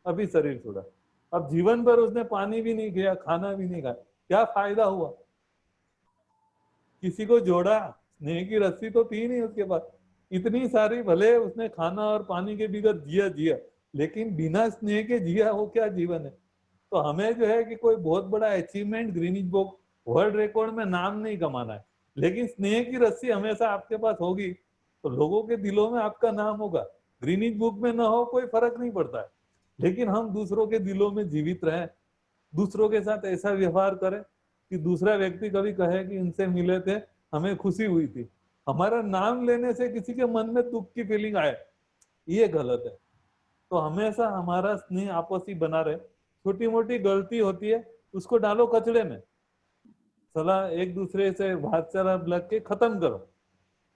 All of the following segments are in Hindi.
अभी शरीर छोड़ा। अब जीवन भर उसने पानी भी नहीं किया, खाना भी नहीं खाया, क्या फायदा हुआ? किसी को जोड़ा, स्नेह की रस्सी तो थी नहीं उसके पास। इतनी सारी, भले उसने खाना और पानी के बगैर जिया जिया, लेकिन बिना स्नेह के जिया वो क्या जीवन है? तो हमें जो है कि कोई बहुत बड़ा achievement Greenidge book world record में नाम नहीं कमाना है, लेकिन स्नेह की रस्सी हमेशा आपके पास होगी तो लोगों के दिलों में आपका नाम होगा। ग्रीनिज बुक में ना हो कोई फर्क नहीं पड़ता है, लेकिन हम दूसरों के दिलों में जीवित रहें, दूसरों के साथ ऐसा व्यवहार करें कि दूसरा व्यक्ति कभी कहे कि इनसे मिले थे, हमें खुशी हुई थी। हमारा नाम लेने से किसी के मन में दुख की फीलिंग आए, ये गलत है। तो हमेशा हमारा स्नेह आपसी बना रहे। छोटी मोटी गलती होती है उसको डालो कचड़े में, सलाह एक दूसरे से वार्तालाप लग के खत्म करो।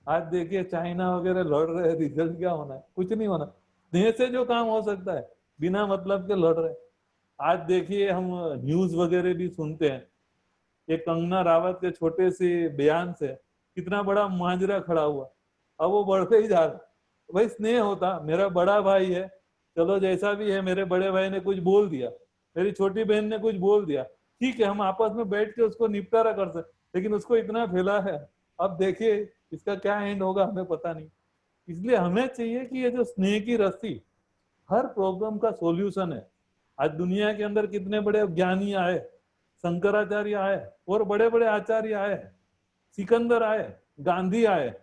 आज देखिए चाइना वगैरह लड़ रहे हैं, रिजल्ट क्या होना है? कुछ नहीं होना। स्नेह से जो काम हो सकता है, बिना मतलब के लड़ रहे। आज देखिए हम न्यूज वगैरह भी सुनते हैं, ये कंगना रावत के छोटे से बयान से कितना बड़ा मांजरा खड़ा हुआ, अब वो बढ़ते ही जा रहा। भाई स्नेह होता, मेरा बड़ा भाई है, चलो जैसा भी है, मेरे बड़े भाई ने कुछ बोल दिया, मेरी छोटी बहन ने कुछ बोल दिया, ठीक है, हम आपस में बैठ के उसको निपटारा कर सकते, लेकिन उसको इतना फैला है। अब देखिए इसका क्या एंड होगा हमें पता नहीं। इसलिए हमें चाहिए कि ये जो स्नेह की रस्सी हर प्रॉब्लम का सॉल्यूशन है। आज दुनिया के अंदर कितने बड़े ज्ञानी आए, शंकराचार्य आए और बड़े बड़े आचार्य आए, सिकंदर आए, गांधी आए,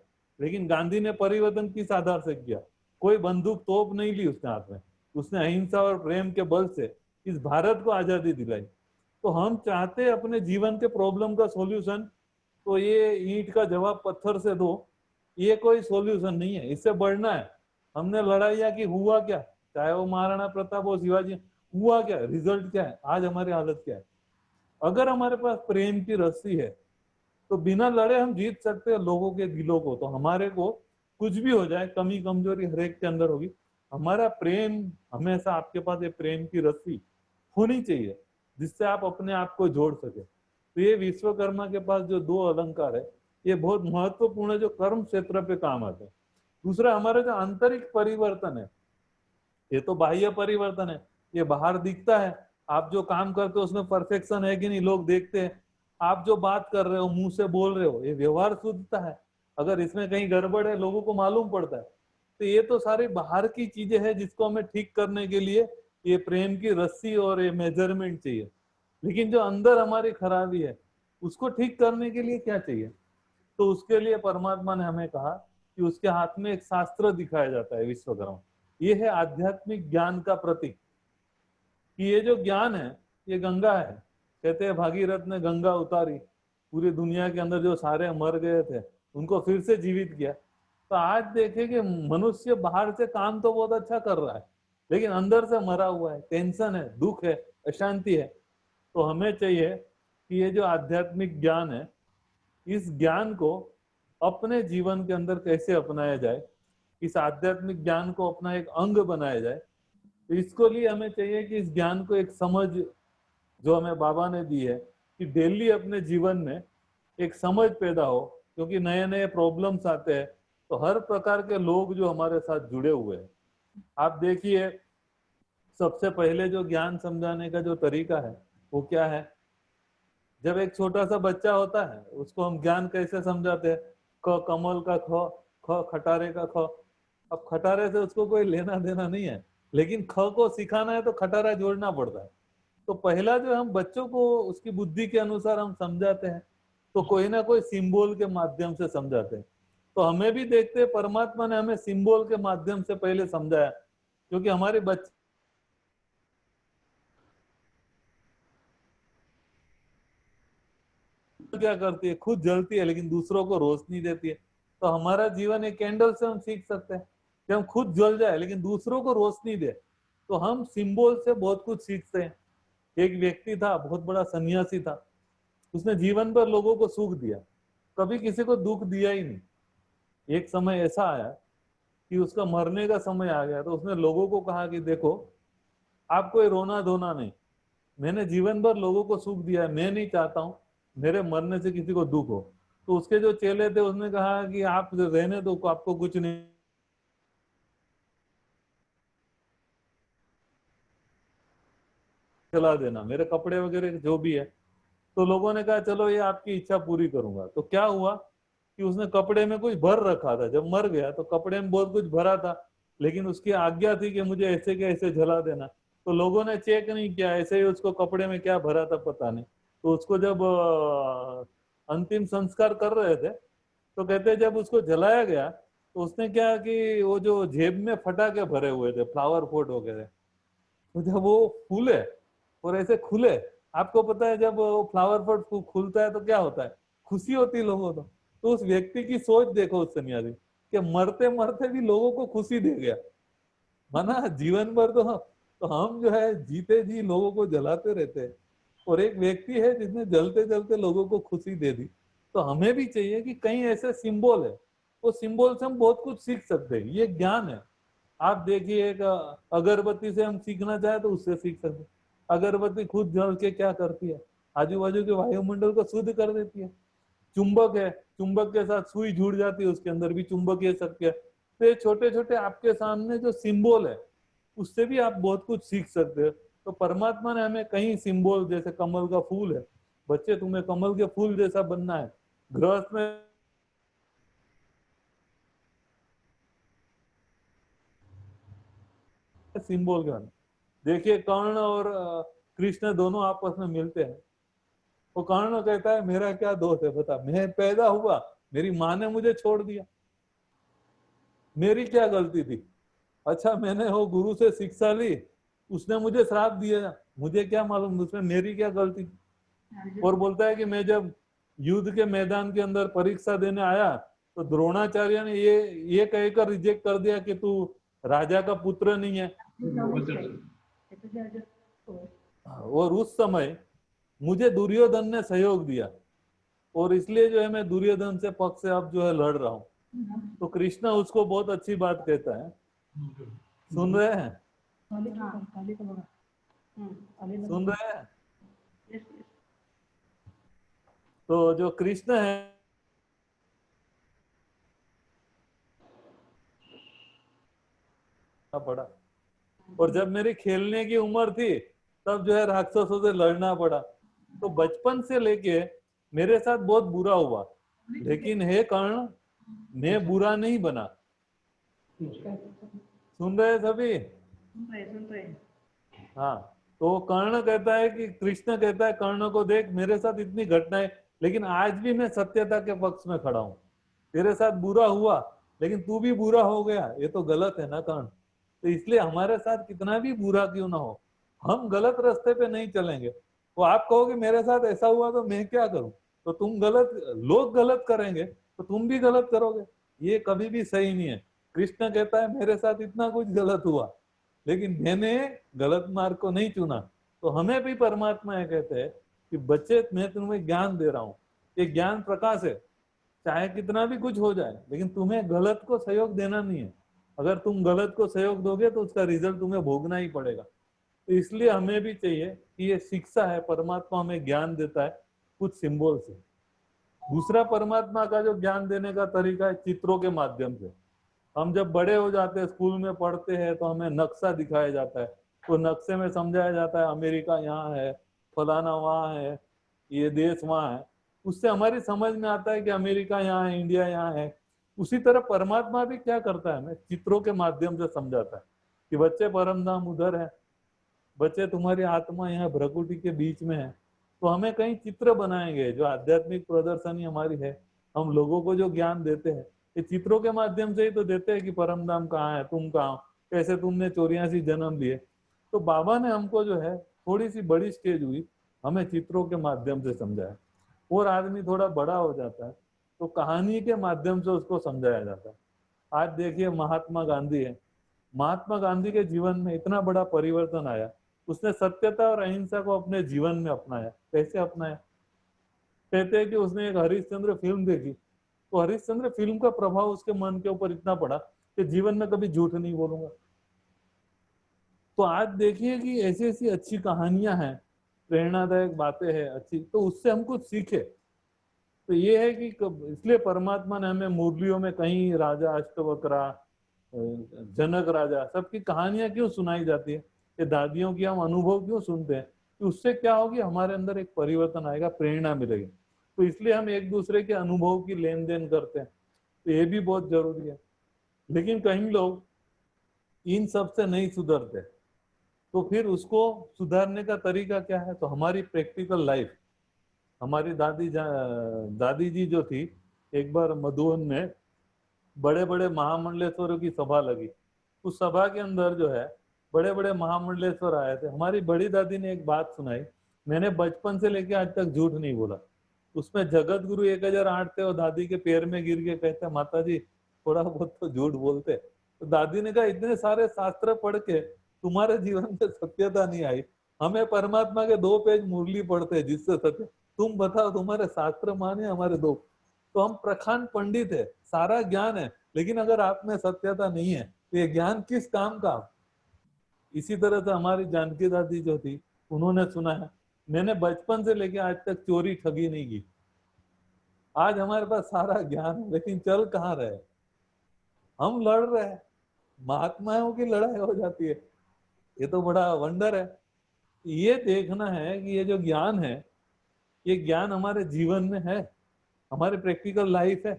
लेकिन गांधी ने परिवर्तन किस आधार से किया? कोई बंदूक तोप नहीं ली उसने हाथ में, उसने अहिंसा और प्रेम के बल से इस भारत को आजादी दिलाई। तो हम चाहते हैं अपने जीवन के प्रॉब्लम का सॉल्यूशन, तो ये ईंट का जवाब पत्थर से दो, ये कोई सॉल्यूशन नहीं है, इससे बढ़ना है। हमने लड़ाइयाँ की, हुआ क्या? चाहे वो महाराणा प्रताप हो, शिवाजी, हुआ क्या? रिजल्ट क्या है? आज हमारी हालत क्या है? अगर हमारे पास प्रेम की रस्सी है तो बिना लड़े हम जीत सकते हैं लोगों के दिलों को। तो हमारे को कुछ भी हो जाए, कमी कमजोरी हर एक के अंदर होगी, हमारा प्रेम हमेशा, आपके पास ये प्रेम की रस्सी होनी चाहिए जिससे आप अपने आप को जोड़ सके। तो ये विश्वकर्मा के पास जो दो अलंकार है, ये बहुत महत्वपूर्ण है, जो कर्म क्षेत्र पे काम आते हैं। दूसरा हमारा जो आंतरिक परिवर्तन है, ये तो बाह्य परिवर्तन है, ये बाहर दिखता है। आप जो काम करते हो उसमें परफेक्शन है कि नहीं, लोग देखते हैं। आप जो बात कर रहे हो, मुंह से बोल रहे हो, ये व्यवहार शुद्धता है। अगर इसमें कहीं गड़बड़ है लोगों को मालूम पड़ता है। तो ये तो सारी बाहर की चीजें हैं जिसको हमें ठीक करने के लिए ये प्रेम की रस्सी और ये मेजरमेंट चाहिए। लेकिन जो अंदर हमारी खराबी है उसको ठीक करने के लिए क्या चाहिए? तो उसके लिए परमात्मा ने हमें कहा कि उसके हाथ में एक शास्त्र दिखाया जाता है, विश्वकर्मा। ये है आध्यात्मिक ज्ञान का प्रतीक, कि ये जो ज्ञान है ये गंगा है। कहते हैं भागीरथ ने गंगा उतारी, पूरी दुनिया के अंदर जो सारे मर गए थे उनको फिर से जीवित किया। तो आज देखें कि मनुष्य बाहर से काम तो बहुत अच्छा कर रहा है, लेकिन अंदर से मरा हुआ है, टेंशन है, दुख है, अशांति है। तो हमें चाहिए कि ये जो आध्यात्मिक ज्ञान है, इस ज्ञान को अपने जीवन के अंदर कैसे अपनाया जाए, इस आध्यात्मिक ज्ञान को अपना एक अंग बनाया जाए। तो इसको लिए हमें चाहिए कि इस ज्ञान को एक समझ जो हमें बाबा ने दी है, कि डेली अपने जीवन में एक समझ पैदा हो, क्योंकि नए नए प्रॉब्लम्स आते हैं। तो हर प्रकार के लोग जो हमारे साथ जुड़े हुए हैं, आप देखिए सबसे पहले जो ज्ञान समझाने का जो तरीका है वो क्या है? जब एक छोटा सा बच्चा होता है उसको हम ज्ञान कैसे समझाते हैं? क कमल का ख, ख खटारे का ख। अब खटारे से उसको कोई लेना देना नहीं है, लेकिन ख को सिखाना है तो खटारा जोड़ना पड़ता है। तो पहला जो हम बच्चों को उसकी बुद्धि के अनुसार हम समझाते हैं, तो कोई ना कोई सिंबल के माध्यम से समझाते हैं। तो हमें भी देखते हैं परमात्मा ने हमें सिंबल के माध्यम से पहले समझाया, क्योंकि हमारे बच्चे क्या करती है, खुद जलती है लेकिन दूसरों को रोशनी देती है। तो हमारा जीवन एक कैंडल से हम सीख सकते हैं कि हम खुद जल जाए लेकिन दूसरों को रोशनी दे। तो हम सिंबल से बहुत कुछ सीखते हैं। एक व्यक्ति था, बहुत बड़ा सन्यासी था, उसने जीवन भर लोगों को सुख दिया, कभी किसी को दुख दिया ही नहीं। एक समय ऐसा आया कि उसका मरने का समय आ गया, तो उसने लोगों को कहा कि देखो, आप कोई रोना धोना नहीं, मैंने जीवन भर लोगों को सुख दिया है, मैं नहीं चाहता हूँ मेरे मरने से किसी को दुख हो। तो उसके जो चेले थे उसने कहा कि आप रहने दो, आपको कुछ नहीं जला देना, मेरे कपड़े वगैरह जो भी है। तो लोगों ने कहा चलो ये आपकी इच्छा पूरी करूंगा। तो क्या हुआ कि उसने कपड़े में कुछ भर रखा था, जब मर गया तो कपड़े में बहुत कुछ भरा था, लेकिन उसकी आज्ञा थी कि मुझे ऐसे के ऐसे जला देना। तो लोगों ने चेक नहीं किया, ऐसे ही उसको कपड़े में क्या भरा था पता नहीं। तो उसको जब अंतिम संस्कार कर रहे थे तो कहते जब उसको जलाया गया तो उसने क्या कि वो जो जेब में फटाके भरे हुए थे, फ्लावर पोट वगैरह, तो जब वो फूले और ऐसे खुले, आपको पता है जब वो फ्लावर पॉट खुलता है तो क्या होता है, खुशी होती है लोगों को। तो उस व्यक्ति की सोच देखो उस सन्यासी कि मरते मरते भी लोगों को खुशी दे गया। माना जीवन भर तो हम जो है जीते जी लोगों को जलाते रहते हैं, और एक व्यक्ति है जिसने जलते जलते लोगों को खुशी दे दी। तो हमें भी चाहिए कि कहीं ऐसे सिंबल है, वो सिंबल से हम बहुत कुछ सीख सकते हैं, ये ज्ञान है। आप देखिए एक अगरबत्ती से हम सीखना चाहे तो उससे सीख सकते हैं। अगरबत्ती खुद जल के क्या करती है, आजू बाजू के वायुमंडल को शुद्ध कर देती है। चुंबक है, चुंबक के साथ सुई जुड़ जाती है, उसके अंदर भी चुंबकीय शक्ति है। तो ये छोटे छोटे आपके सामने जो सिंबल है उससे भी आप बहुत कुछ सीख सकते हो। तो परमात्मा ने हमें कई सिंबल, जैसे कमल का फूल है, बच्चे तुम्हें कमल के फूल जैसा बनना है, गृहस्थ में सिंबल का। देखिए कर्ण और कृष्ण दोनों आपस में मिलते हैं। वो कर्ण कहता है मेरा क्या दोष है बता, मैं पैदा हुआ, मेरी माँ ने मुझे छोड़ दिया, मेरी क्या गलती थी। अच्छा मैंने वो गुरु से शिक्षा ली, उसने मुझे श्राप दिया, मुझे क्या मालूम उसमें मेरी क्या गलती। और बोलता है कि मैं जब युद्ध के मैदान के अंदर परीक्षा देने आया तो द्रोणाचार्य ने ये कहकर रिजेक्ट कर दिया कि तू राजा का पुत्र नहीं है। और उस समय मुझे दुर्योधन ने सहयोग दिया, और इसलिए जो है मैं दुर्योधन से पक्ष से अब जो है लड़ रहा हूँ। तो कृष्णा उसको बहुत अच्छी बात कहता है। सुन रहे हैं, सुन रहे हैं। तो जो कृष्ण है पड़ा, और जब मेरी खेलने की उम्र थी तब जो है राक्षसों से लड़ना पड़ा। तो बचपन से लेके मेरे साथ बहुत बुरा हुआ, लेकिन हे कर्ण मैं बुरा नहीं बना। सुन रहे सभी? हाँ। तो कर्ण कहता है कि कृष्ण कहता है कर्ण को, देख मेरे साथ इतनी घटनाएं, लेकिन आज भी मैं सत्यता के पक्ष में खड़ा हूँ। तेरे साथ बुरा हुआ लेकिन तू भी बुरा हो गया, ये तो गलत है ना कर्ण। तो इसलिए हमारे साथ कितना भी बुरा क्यों ना हो, हम गलत रास्ते पे नहीं चलेंगे। तो आप कहोगे मेरे साथ ऐसा हुआ तो मैं क्या करूं, तो तुम गलत, लोग गलत करेंगे तो तुम भी गलत करोगे, ये कभी भी सही नहीं है। कृष्ण कहता है मेरे साथ इतना कुछ गलत हुआ लेकिन मैंने गलत मार्ग को नहीं चुना। तो हमें भी परमात्मा ये कहते हैं कि बच्चे मैं तुम्हें ज्ञान दे रहा हूँ, ये ज्ञान प्रकाश है, चाहे कितना भी कुछ हो जाए लेकिन तुम्हें गलत को सहयोग देना नहीं है। अगर तुम गलत को सहयोग दोगे तो उसका रिजल्ट तुम्हें भोगना ही पड़ेगा। तो इसलिए हमें भी चाहिए कि ये शिक्षा है, परमात्मा हमें ज्ञान देता है कुछ सिंबल से। दूसरा परमात्मा का जो ज्ञान देने का तरीका है चित्रों के माध्यम से। हम जब बड़े हो जाते हैं, स्कूल में पढ़ते हैं, तो हमें नक्शा दिखाया जाता है, तो नक्शे में समझाया जाता है अमेरिका यहाँ है, फलाना वहाँ है, ये देश वहाँ है। उससे हमारी समझ में आता है कि अमेरिका यहाँ है, इंडिया यहाँ है। उसी तरह परमात्मा भी क्या करता है, हमें चित्रों के माध्यम से समझाता है कि बच्चे परम धाम उधर है, बच्चे तुम्हारी आत्मा यहाँ भ्रकुटी के बीच में है। तो हमें कई चित्र बनाएंगे, जो आध्यात्मिक प्रदर्शनी हमारी है, हम लोगों को जो ज्ञान देते हैं ये चित्रों के माध्यम से ही तो देते हैं कि परम धाम कहाँ है, तुम कहाँ हो, कैसे तुमने 84 जन्म लिए। तो बाबा ने हमको जो है थोड़ी सी बड़ी स्टेज हुई, हमें चित्रों के माध्यम से समझाया। और आदमी थोड़ा बड़ा हो जाता है तो कहानी के माध्यम से उसको समझाया जाता है। आज देखिए महात्मा गांधी है, महात्मा गांधी के जीवन में इतना बड़ा परिवर्तन आया, उसने सत्यता और अहिंसा को अपने जीवन में अपनाया। कैसे अपनाया? कहते हैं कि उसने एक हरिश्चंद्र फिल्म देखी, तो हरिश्चंद्र फिल्म का प्रभाव उसके मन के ऊपर इतना पड़ा कि जीवन में कभी झूठ नहीं बोलूंगा। तो आज देखिए कि ऐसी ऐसी अच्छी कहानियां हैं, प्रेरणादायक बातें हैं अच्छी, तो उससे हम कुछ सीखे। तो ये है कि इसलिए परमात्मा ने हमें मुरलियों में कहीं राजा अष्टवक्रा, जनक राजा, सबकी कहानियां क्यों सुनाई जाती है, ये दादियों की हम अनुभव क्यों सुनते हैं, तो उससे क्या होगी, हमारे अंदर एक परिवर्तन आएगा, प्रेरणा मिलेगी। तो इसलिए हम एक दूसरे के अनुभव की लेन देन करते हैं, तो ये भी बहुत जरूरी है। लेकिन कई लोग इन सब से नहीं सुधरते, तो फिर उसको सुधारने का तरीका क्या है? तो हमारी प्रैक्टिकल लाइफ। हमारी दादी जी जो थी, एक बार मधुबन में बड़े बड़े महामंडलेश्वरों की सभा लगी। उस सभा के अंदर जो है बड़े बड़े महामंडलेश्वर आए थे। हमारी बड़ी दादी ने एक बात सुनाई, मैंने बचपन से लेके आज तक झूठ नहीं बोला। उसमें जगत गुरु 1008 थे और दादी के पैर में गिर के कहते, माता जी थोड़ा बहुत तो झूठ बोलते। तो दादी ने कहा, इतने सारे शास्त्र पढ़ के तुम्हारे जीवन में सत्यता नहीं आई, हमें परमात्मा के 2 पेज मुरली पढ़ते हैं जिससे सत्य। तुम बताओ, तुम्हारे शास्त्र माने हमारे 2? तो हम प्रखान पंडित है, सारा ज्ञान है, लेकिन अगर आप में सत्यता नहीं है तो ये ज्ञान किस काम का? इसी तरह से हमारी जानकी दादी जो थी, उन्होंने सुना है, मैंने बचपन से लेके आज तक चोरी ठगी नहीं की। आज हमारे पास सारा ज्ञान है, लेकिन चल कहाँ रहे? हम लड़ रहे हैं, महात्माओं की लड़ाई हो जाती है। ये तो बड़ा वंडर है। ये देखना है कि ये जो ज्ञान है, ये ज्ञान हमारे जीवन में है, हमारे प्रैक्टिकल लाइफ है।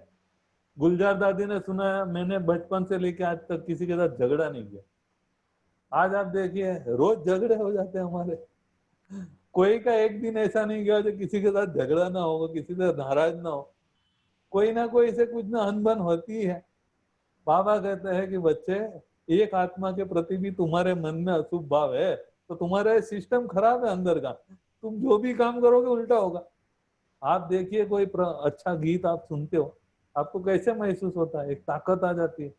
गुलजार दादी ने सुना है, मैंने बचपन से लेके आज तक किसी के साथ झगड़ा नहीं किया। आज आप देखिए, रोज झगड़े हो जाते हैं हमारे। कोई का एक दिन ऐसा नहीं गया जो किसी के साथ झगड़ा ना हो, किसी से नाराज ना हो। कोई ना कोई से कुछ ना अनबन होती है। बाबा कहते हैं कि बच्चे, एक आत्मा के प्रति भी तुम्हारे मन में अशुभ भाव है तो तुम्हारा सिस्टम खराब है अंदर का, तुम जो भी काम करोगे उल्टा होगा। आप देखिए, कोई अच्छा गीत आप सुनते हो, आपको कैसे महसूस होता है? एक ताकत आ जाती है।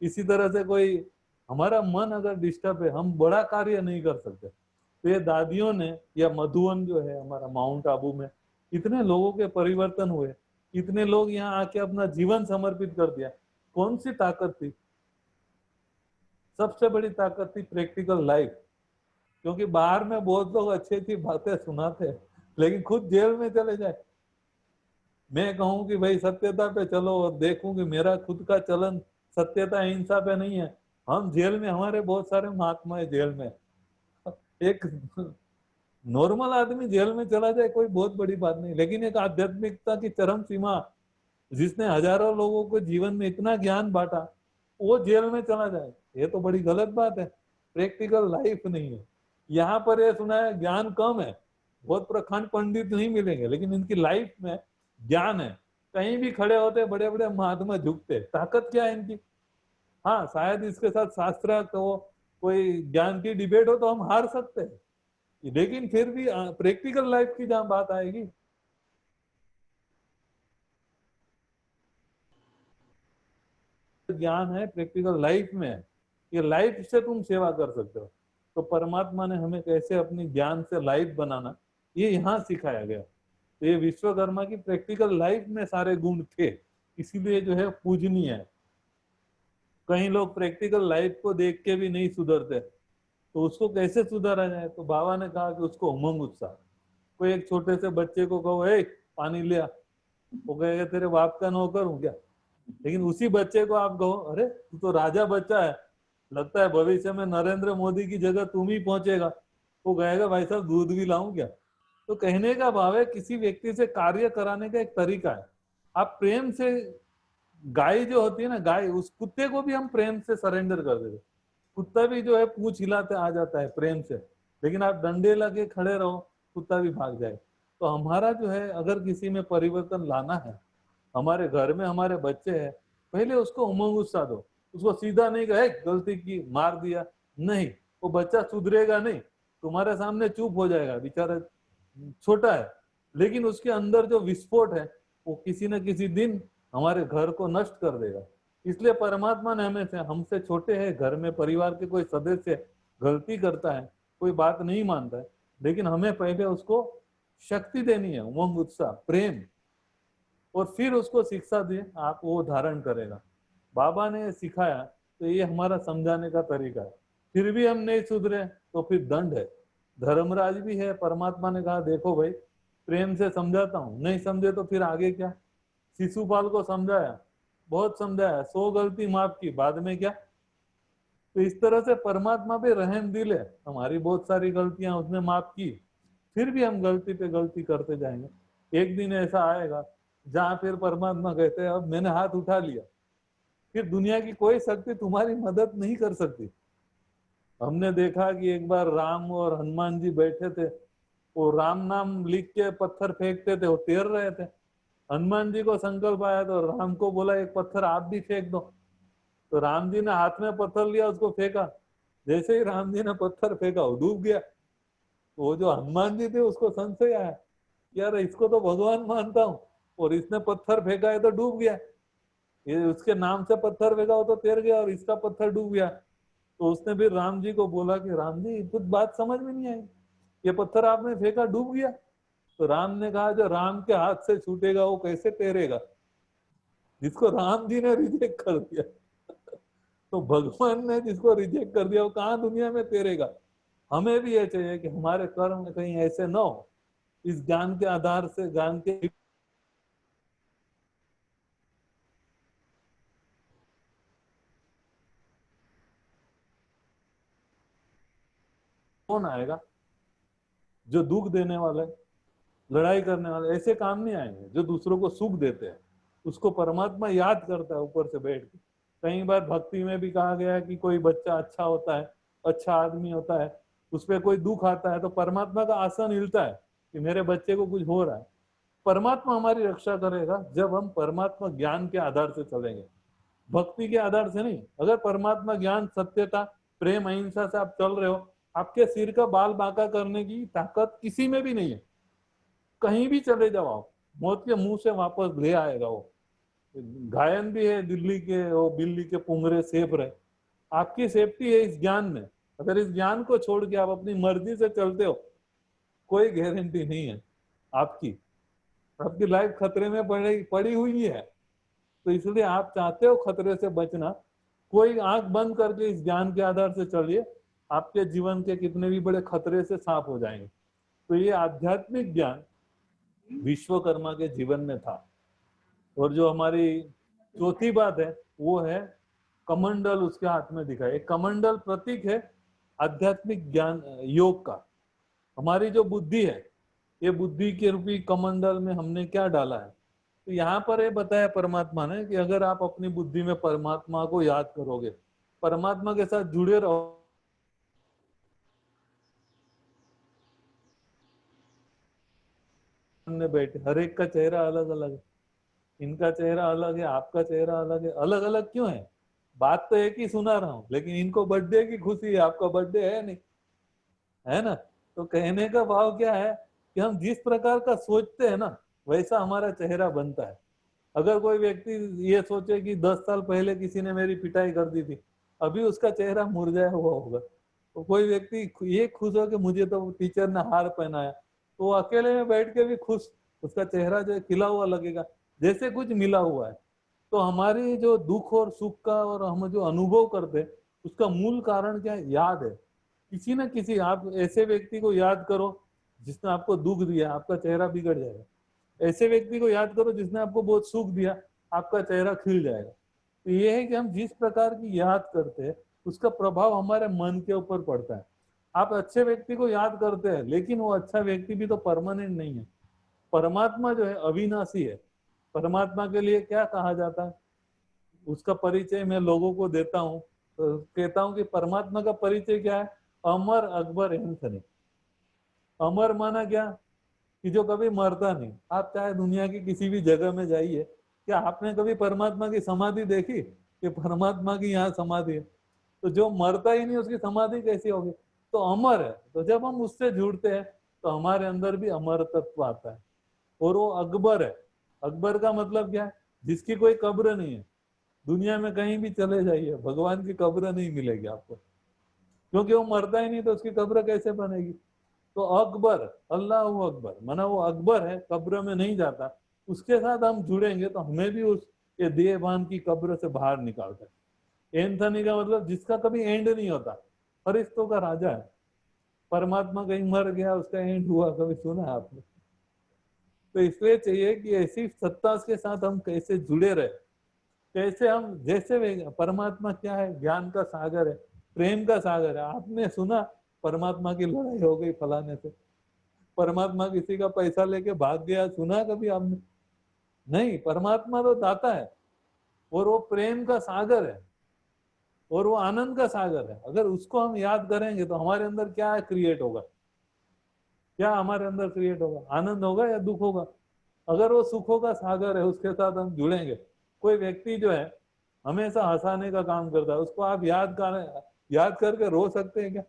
इसी तरह से कोई हमारा मन अगर डिस्टर्ब है, हम बड़ा कार्य नहीं कर सकते। तो ये दादियों ने, या मधुवन जो है हमारा माउंट आबू में, इतने लोगों के परिवर्तन हुए, इतने लोग यहाँ आके अपना जीवन समर्पित कर दिया। कौन सी ताकत थी? सबसे बड़ी ताकत थी प्रैक्टिकल लाइफ। क्योंकि बाहर में बहुत लोग अच्छी अच्छी बातें सुनाते, लेकिन खुद जेल में चले जाए। मैं कहूं कि भाई सत्यता पे चलो, और देखूं कि मेरा खुद का चलन सत्यता अहिंसा पे नहीं है। हम जेल में, हमारे बहुत सारे महात्मा है जेल में। एक नॉर्मल आदमी जेल में चला जाए कोई बहुत बड़ी बात नहीं, लेकिन एक आध्यात्मिकता की चरम सीमा, जिसने हजारों लोगों को जीवन में इतना ज्ञान बांटा, वो जेल में चला जाए, ये तो बड़ी गलत बात है। प्रैक्टिकल लाइफ नहीं है। यहाँ पर ये सुना है ज्ञान कम है, बहुत प्रखंड पंडित नहीं मिलेंगे, लेकिन इनकी लाइफ में ज्ञान है। कहीं भी खड़े होते बड़े बड़े महात्मा झुकते। ताकत क्या है इनकी? हाँ, शायद इसके साथ शास्त्र तो कोई ज्ञान की डिबेट हो तो हम हार सकते हैं, लेकिन फिर भी प्रैक्टिकल लाइफ की जहां बात आएगी, ज्ञान है प्रैक्टिकल लाइफ में है। ये लाइफ से तुम सेवा कर सकते हो। तो परमात्मा ने हमें कैसे अपनी ज्ञान से लाइफ बनाना, ये यहाँ सिखाया गया। तो ये विश्वकर्मा की प्रैक्टिकल लाइफ में सारे गुण थे, इसीलिए जो है पूजनीय है। कई लोग प्रैक्टिकल लाइफ को देख के भी नहीं सुधरते, तो उसको कैसे सुधारा जाए? तो बाबा ने कहा कि उसको उमंग उत्साह। कोई एक छोटे से बच्चे को कहो, ए पानी ले आ, वो कहेगा तेरे बाप का नौकर हूं क्या? लेकिन उसी बच्चे को आप कहो, अरे तू तो राजा बच्चा है, लगता है भविष्य में नरेंद्र मोदी की जगह तुम ही पहुंचेगा, वो कहेगा भाई साहब दूध भी लाऊं क्या? तो कहने का भाव है, किसी व्यक्ति से कार्य कराने का एक तरीका है। आप प्रेम से, गाय जो होती है ना, गाय, उस कुत्ते को भी हम प्रेम से सरेंडर कर देते। कुत्ता भी जो है पूंछ हिलाते आ जाता है प्रेम से, लेकिन आप डंडे लगे खड़े रहो, कुत्ता भी भाग जाए। तो हमारा जो है, अगर किसी में परिवर्तन लाना है, हमारे घर में हमारे बच्चे हैं, पहले उसको उमंग उत्साह दो। उसको सीधा नहीं कहे गलती की मार दिया, नहीं, वो बच्चा सुधरेगा नहीं, तुम्हारे सामने चुप हो जाएगा, बेचारा छोटा है, लेकिन उसके अंदर जो विस्फोट है वो किसी न किसी दिन हमारे घर को नष्ट कर देगा। इसलिए परमात्मा ने हमें से, हमसे छोटे हैं, घर में परिवार के कोई सदस्य गलती करता है, कोई बात नहीं मानता है, लेकिन हमें पहले उसको शक्ति देनी है, उमंग उत्साह प्रेम, और फिर उसको शिक्षा दिए, आप वो धारण करेगा। बाबा ने सिखाया, तो ये हमारा समझाने का तरीका है। फिर भी हम नहीं सुधरे तो फिर दंड है। धर्मराज भी है, परमात्मा ने कहा देखो भाई, प्रेम से समझाता हूँ, नहीं समझे तो फिर आगे क्या? शिशुपाल को समझाया, बहुत समझाया, 100 गलती माफ की, बाद में क्या? तो इस तरह से परमात्मा पे रहम दिल है, हमारी बहुत सारी गलतियां उसने माफ की, फिर भी हम गलती पे गलती करते जाएंगे। एक दिन ऐसा आएगा जहाँ फिर परमात्मा कहते हैं अब मैंने हाथ उठा लिया, फिर दुनिया की कोई शक्ति तुम्हारी मदद नहीं कर सकती। हमने देखा कि एक बार राम और हनुमान जी बैठे थे, वो राम नाम लिख के पत्थर फेंकते थे, वो तैर रहे थे। हनुमान जी को संकल्प आया तो राम को बोला एक पत्थर आप भी फेंक दो। तो राम जी ने हाथ में पत्थर लिया, उसको फेंका। जैसे ही राम जी ने पत्थर फेंका वो डूब गया। वो जो हनुमान जी थे उसको संशय आया, यार इसको तो भगवान मानता हूँ और इसने पत्थर फेंका है तो डूब गया, ये उसके नाम से पत्थर फेंका हो तो तैर गया और इसका पत्थर डूब गया। तो उसने फिर राम जी को बोला कि राम जी कुछ बात समझ में नहीं आई, ये पत्थर आपने फेंका डूब गया। तो राम ने कहा जो राम के हाथ से छूटेगा वो कैसे तैरेगा, जिसको राम जी ने रिजेक्ट कर दिया तो भगवान ने जिसको रिजेक्ट कर दिया वो कहाँ दुनिया में तैरेगा। हमें भी ये चाहिए कि हमारे कर्म कहीं ऐसे न हो, इस ज्ञान के आधार से, ज्ञान के कौन आएगा जो दुख देने वाला है, लड़ाई करने वाले ऐसे काम नहीं आएंगे। जो दूसरों को सुख देते हैं उसको परमात्मा याद करता है ऊपर से बैठ के। कई बार भक्ति में भी कहा गया है कि कोई बच्चा अच्छा होता है, अच्छा आदमी होता है, उस पर कोई दुख आता है तो परमात्मा का आसन हिलता है कि मेरे बच्चे को कुछ हो रहा है। परमात्मा हमारी रक्षा करेगा जब हम परमात्मा ज्ञान के आधार से चलेंगे, भक्ति के आधार से नहीं। अगर परमात्मा ज्ञान, सत्यता, प्रेम, अहिंसा से आप चल रहे हो, आपके सिर का बाल बांका करने की ताकत किसी में भी नहीं है। कहीं भी चले जाओ आप, मौत के मुंह से वापस ले आएगा वो। गायन भी है दिल्ली के, वो बिल्ली के पुंगरे सेफ रहे। आपकी सेफ्टी है इस ज्ञान में। अगर इस ज्ञान को छोड़ के आप अपनी मर्जी से चलते हो, कोई गारंटी नहीं है आपकी, आपकी लाइफ खतरे में पड़ी हुई है। तो इसलिए आप चाहते हो खतरे से बचना, कोई आंख बंद करके इस ज्ञान के आधार से चलिए, आपके जीवन के कितने भी बड़े खतरे से साफ हो जाएंगे। तो ये आध्यात्मिक ज्ञान विश्वकर्मा के जीवन में था। और जो हमारी चौथी बात है वो है कमंडल उसके हाथ में दिखा। एक कमंडल प्रतीक है आध्यात्मिक ज्ञान योग का। हमारी जो बुद्धि है, ये बुद्धि के रूपी कमंडल में हमने क्या डाला है। तो यहाँ पर ये बताया परमात्मा ने कि अगर आप अपनी बुद्धि में परमात्मा को याद करोगे, परमात्मा के साथ जुड़े रहो, सामने बैठे, हर एक का चेहरा अलग अलग है, इनका चेहरा अलग है, आपका चेहरा अलग है। अलग अलग क्यों है? बात तो एक ही सुना रहा हूँ, लेकिन इनको बर्थडे की खुशी है, आपका बर्थडे है नहीं, है ना। तो कहने का भाव क्या है कि हम जिस प्रकार का सोचते हैं ना, वैसा हमारा चेहरा बनता है। अगर कोई व्यक्ति ये सोचे कि 10 साल पहले किसी ने मेरी पिटाई कर दी थी, अभी उसका चेहरा मुरझाया हुआ होगा। तो कोई व्यक्ति ये खुश हो कि मुझे तो टीचर ने हार पहनाया, तो वो अकेले में बैठ के भी खुश, उसका चेहरा जो है खिला हुआ लगेगा, जैसे कुछ मिला हुआ है। तो हमारी जो दुख और सुख का और हम जो अनुभव करते हैं, उसका मूल कारण क्या है? याद है। किसी न किसी, आप ऐसे व्यक्ति को याद करो जिसने आपको दुख दिया, आपका चेहरा बिगड़ जाएगा। ऐसे व्यक्ति को याद करो जिसने आपको बहुत सुख दिया, आपका चेहरा खिल जाएगा। तो ये है कि हम जिस प्रकार की याद करते हैं उसका प्रभाव हमारे मन के ऊपर पड़ता है। आप अच्छे व्यक्ति को याद करते हैं, लेकिन वो अच्छा व्यक्ति भी तो परमानेंट नहीं है। परमात्मा जो है अविनाशी है। परमात्मा के लिए क्या कहा जाता है, उसका परिचय मैं लोगों को देता हूँ, तो कहता हूँ कि परमात्मा का परिचय क्या है? अमर अकबर एंथनी। अमर माना क्या? कि जो कभी मरता नहीं। आप चाहे दुनिया की किसी भी जगह में जाइए, क्या आपने कभी परमात्मा की समाधि देखी कि परमात्मा की यहाँ समाधि है? तो जो मरता ही नहीं उसकी समाधि कैसी होगी? तो अमर है। तो जब हम उससे जुड़ते हैं तो हमारे अंदर भी अमर तत्व आता है। और वो अकबर है। अकबर का मतलब क्या है? जिसकी कोई कब्र नहीं है। दुनिया में कहीं भी चले जाइए, भगवान की कब्र नहीं मिलेगी आपको, क्योंकि वो मरता ही नहीं, तो उसकी कब्र कैसे बनेगी? तो अकबर, अल्लाह अकबर, माना वो अकबर है, कब्र में नहीं जाता। उसके साथ हम जुड़ेंगे तो हमें भी उस ये देहभान की कब्र से बाहर निकालता है। एंथनी का मतलब जिसका कभी एंड नहीं होता, फरिश्तों का राजा है। परमात्मा कहीं मर गया, उसका एंड हुआ, कभी सुना है आपने? तो इसलिए चाहिए कि ऐसी सत्ता के साथ हम कैसे जुड़े रहे, कैसे हम, जैसे परमात्मा क्या है? ज्ञान का सागर है, प्रेम का सागर है। आपने सुना परमात्मा की लड़ाई हो गई फलाने से? परमात्मा किसी का पैसा लेके भाग गया, सुना कभी आपने? नहीं, परमात्मा तो दाता है और वो प्रेम का सागर है और वो आनंद का सागर है। अगर उसको हम याद करेंगे तो हमारे अंदर क्या क्रिएट होगा? क्या हमारे अंदर क्रिएट होगा? आनंद होगा या दुख होगा? अगर वो सुखों का सागर है, उसके साथ हम जुड़ेंगे। कोई व्यक्ति जो है हमेशा हंसाने का काम करता है, उसको आप याद करके रो सकते हैं क्या?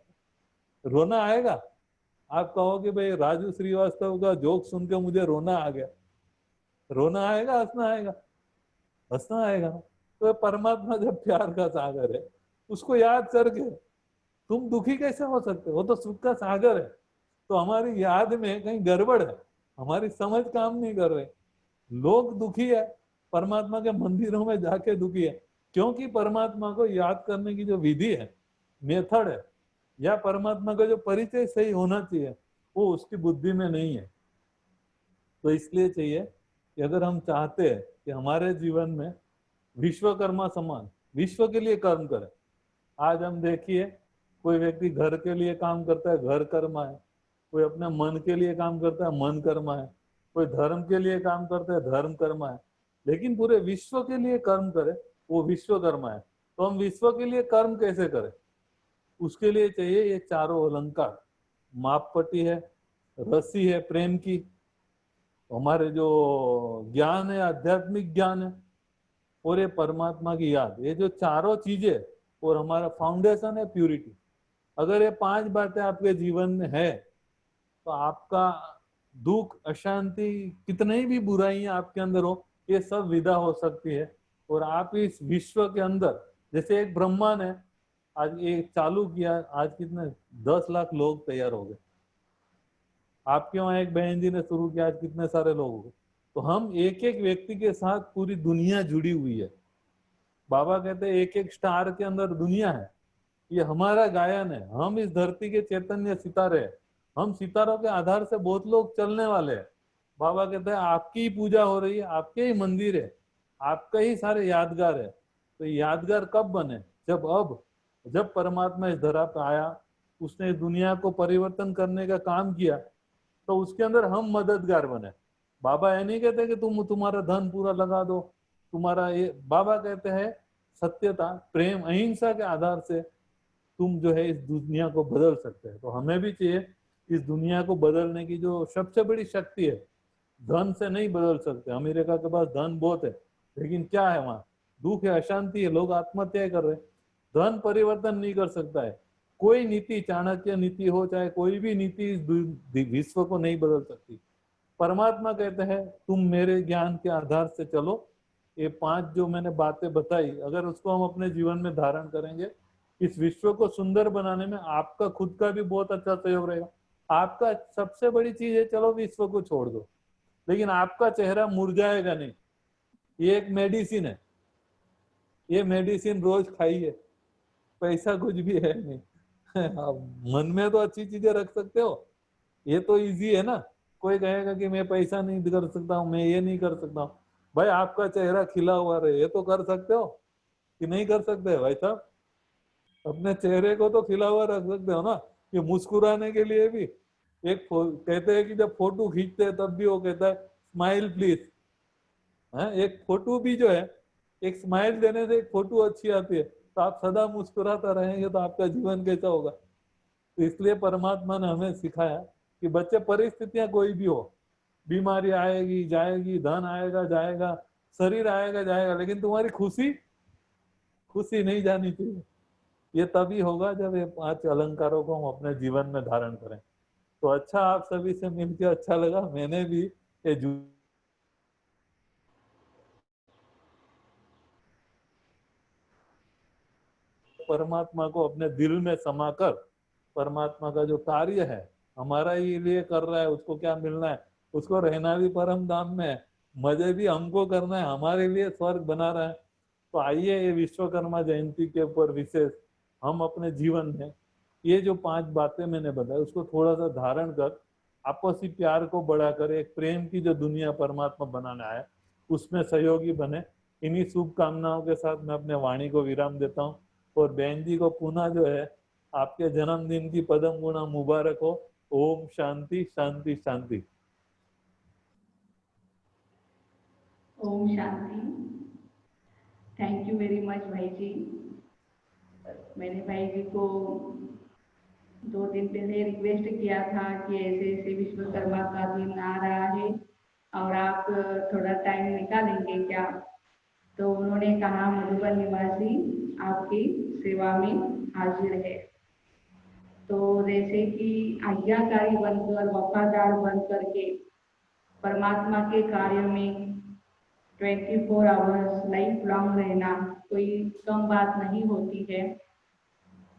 रोना आएगा? आप कहो कि भाई राजू श्रीवास्तव का जोक सुन के मुझे रोना आ गया, रोना आएगा? हंसना आएगा? हंसना आएगा। तो परमात्मा जब प्यार का सागर है, उसको याद करके तुम दुखी कैसे हो सकते हो? वो तो सुख का सागर है। तो हमारी याद में कहीं गड़बड़ है, हमारी समझ काम नहीं कर रहे। लोग दुखी है, परमात्मा के मंदिरों में जाके दुखी है, क्योंकि परमात्मा को याद करने की जो विधि है, मेथड है, या परमात्मा का जो परिचय सही होना चाहिए, वो उसकी बुद्धि में नहीं है। तो इसलिए चाहिए कि अगर हम चाहते हैं कि हमारे जीवन में विश्वकर्मा समान विश्व के लिए कर्म करें। आज हम देखिए, कोई व्यक्ति घर के लिए काम करता है, घर कर्मा है। कोई अपने मन के लिए काम करता है, मन कर्मा है। कोई धर्म के लिए काम करता है, धर्म कर्मा है। लेकिन पूरे विश्व के लिए कर्म करे, वो विश्वकर्मा है। तो हम विश्व के लिए कर्म कैसे करें? उसके लिए चाहिए ये चारों अलंकार। मापपट्टी है, रस्सी है प्रेम की, हमारे जो ज्ञान है आध्यात्मिक ज्ञान है, और ये परमात्मा की याद, ये जो चारों चीजें, और हमारा फाउंडेशन है प्यूरिटी। अगर ये 5 बातें आपके जीवन में है तो आपका दुख, अशांति, कितने भी बुराइयां आपके अंदर हो, ये सब विदा हो सकती है। और आप इस विश्व के अंदर, जैसे एक ब्रह्मांड है, आज एक चालू किया, आज कितने 10 लाख लोग तैयार हो गए। आपके वहां एक बहन जी ने शुरू किया, आज कितने सारे लोग हो गए। तो हम एक एक व्यक्ति के साथ पूरी दुनिया जुड़ी हुई है। बाबा कहते हैं एक एक स्टार के अंदर दुनिया है। ये हमारा गायन है, हम इस धरती के चैतन्य सितारे हैं। हम सितारों के आधार से बहुत लोग चलने वाले हैं। बाबा कहते हैं आपकी ही पूजा हो रही है, आपके ही मंदिर है, आपका ही सारे यादगार है। तो यादगार कब बने? जब परमात्मा इस धरा पे आया, उसने इस दुनिया को परिवर्तन करने का काम किया, तो उसके अंदर हम मददगार बने। बाबा ये नहीं कहते कि तुम्हारा धन पूरा लगा दो, तुम्हारा ये। बाबा कहते हैं सत्यता, प्रेम, अहिंसा के आधार से तुम जो है इस दुनिया को बदल सकते हैं। तो हमें भी चाहिए इस दुनिया को बदलने की जो सबसे बड़ी शक्ति है। धन से नहीं बदल सकते। अमेरिका के पास धन बहुत है, लेकिन क्या है वहां? दुख है, अशांति है, लोग आत्महत्या कर रहे हैं। धन परिवर्तन नहीं कर सकता है। कोई नीति, चाणक्य नीति हो चाहे कोई भी नीति, इस विश्व को नहीं बदल सकती। परमात्मा कहते हैं तुम मेरे ज्ञान के आधार से चलो। ये 5 जो मैंने बातें बताई, अगर उसको हम अपने जीवन में धारण करेंगे, इस विश्व को सुंदर बनाने में आपका खुद का भी बहुत अच्छा सहयोग रहेगा। आपका सबसे बड़ी चीज है, चलो विश्व को छोड़ दो, लेकिन आपका चेहरा मुरझाएगा नहीं। ये एक मेडिसिन है, ये मेडिसिन रोज खाइए। पैसा कुछ भी है नहीं। आप मन में तो अच्छी चीजें रख सकते हो, ये तो इजी है ना। कोई कहेगा कि मैं पैसा नहीं कर सकता हूँ, मैं ये नहीं कर सकता हूँ। भाई आपका चेहरा खिला हुआ रहे, ये तो कर सकते हो कि नहीं कर सकते भाई साहब? अपने चेहरे को तो खिला हुआ रख सकते हो ना। ये मुस्कुराने के लिए भी कहते हैं कि जब फोटो खींचते हैं तब भी वो कहता है स्माइल प्लीज। एक फोटो भी जो है, एक स्माइल देने से एक फोटो अच्छी आती है। तो आप सदा मुस्कुराता रहेंगे तो आपका जीवन कैसा होगा? तो इसलिए परमात्मा ने हमें सिखाया कि बच्चे, परिस्थितियां कोई भी हो, बीमारी आएगी जाएगी, धन आएगा जाएगा, शरीर आएगा जाएगा, लेकिन तुम्हारी खुशी, खुशी नहीं जानी चाहिए। ये तभी होगा जब ये 5 अलंकारों को हम अपने जीवन में धारण करें। तो अच्छा, आप सभी से मिलकर अच्छा लगा। मैंने भी ये परमात्मा को अपने दिल में समाकर, परमात्मा का जो कार्य है हमारा ही लिए कर रहा है, उसको क्या मिलना है? उसको रहना भी परम धाम में है, मजे भी हमको करना है, हमारे लिए स्वर्ग बना रहा है। तो आइए ये विश्वकर्मा जयंती के ऊपर विशेष हम अपने जीवन में ये जो 5 बातें मैंने बताई, उसको थोड़ा सा धारण कर आपसी प्यार को बढ़ाकर एक प्रेम की जो दुनिया परमात्मा बनाना है, उसमें सहयोगी बने। इन्हीं शुभकामनाओं के साथ मैं अपने वाणी को विराम देता हूँ। और बहन जी को पुनः जो है आपके जन्मदिन की पदम गुणा मुबारक हो। ओम शांति शांति शांति। Om Shanti. Thank you very much भाई जी। मैंने भाई जी को 2 दिन पहले रिक्वेस्ट किया था कि ऐसे ऐसे विश्वकर्मा का दिन आ रहा है और आप थोड़ा टाइम निकालेंगे क्या? तो उन्होंने कहा मधुबन निवासी आपकी सेवा में हाजिर है। तो जैसे कि आज्ञाकारी बनकर वफादार बन करके परमात्मा के कार्य में 24 आवर्स लाइफ लॉन्ग रहना कोई कम बात नहीं होती है।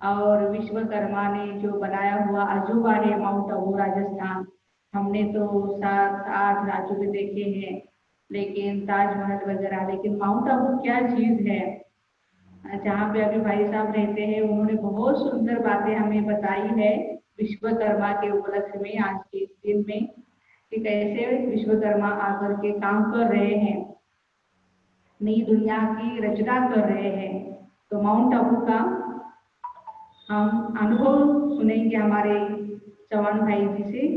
और विश्वकर्मा ने जो बनाया हुआ अजूबा है माउंट आबू राजस्थान, हमने तो 7-8 राजूबे देखे हैं, लेकिन ताजमहल वगैरह, लेकिन माउंट आबू क्या चीज है। जहाँ पे अभी भाई साहब रहते हैं उन्होंने बहुत सुंदर बातें हमें बताई है विश्वकर्मा के उपलक्ष्य में आज के इस दिन में, कि कैसे विश्वकर्मा आकर के काम कर रहे हैं, नई दुनिया की रचना कर रहे हैं। तो माउंट आबू का हम अनुभव सुनेंगे हमारे चौहान भाई जी से।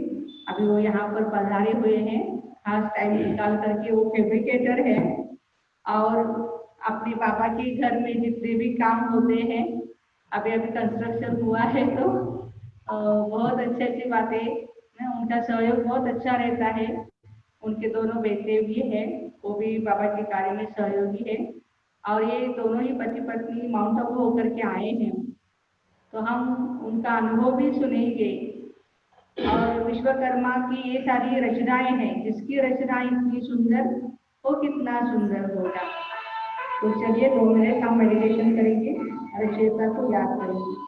अभी वो यहाँ पर पधारे हुए हैं, खास टाइम निकाल करके। वो फैब्रिकेटर है और अपने पापा के घर में जितने भी काम होते हैं, अभी अभी कंस्ट्रक्शन हुआ है तो बहुत अच्छी अच्छी बातें, उनका सहयोग बहुत अच्छा रहता है। उनके दोनों बेटे भी हैं, वो भी बाबा के कार्य में सहयोगी है, और ये दोनों ही पति पत्नी माउंट आबू होकर के आए हैं। तो हम उनका अनुभव भी सुनेंगे। और विश्वकर्मा की ये सारी रचनाएं हैं, जिसकी रचना इतनी सुंदर, वो कितना सुंदर होगा। तो चलिए 2 मिनट हम मेडिटेशन करेंगे और चेतना को याद करेंगे।